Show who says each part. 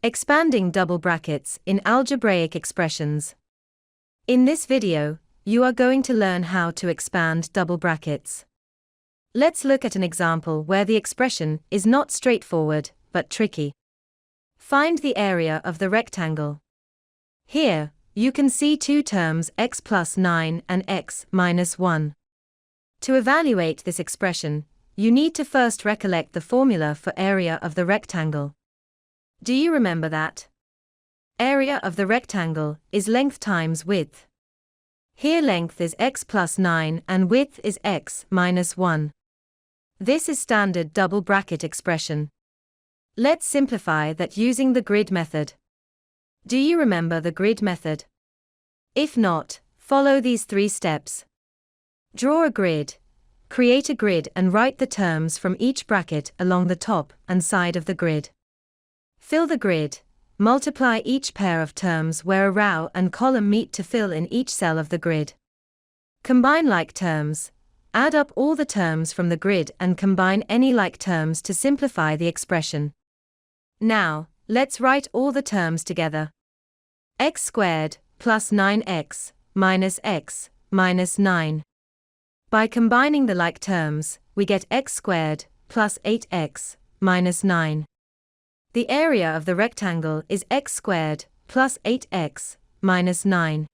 Speaker 1: Expanding double brackets in algebraic expressions. In this video, you are going to learn how to expand double brackets. Let's look at an example where the expression is not straightforward, but tricky. Find the area of the rectangle. Here, you can see two terms x plus 9 and x minus 1. To evaluate this expression, you need to first recollect the formula for area of the rectangle. Do you remember that? Area of the rectangle is length times width. Here length is x plus 9 and width is x minus 1. This is standard double bracket expression. Let's simplify that using the grid method. Do you remember the grid method? If not, follow these 3 steps. Draw a grid, create a grid and write the terms from each bracket along the top and side of the grid. Fill the grid, multiply each pair of terms where a row and column meet to fill in each cell of the grid. Combine like terms, add up all the terms from the grid and combine any like terms to simplify the expression. Now, let's write all the terms together. X squared plus 9x minus x minus 9. By combining the like terms, we get x squared plus 8x minus 9. The area of the rectangle is x squared plus 8x minus 9.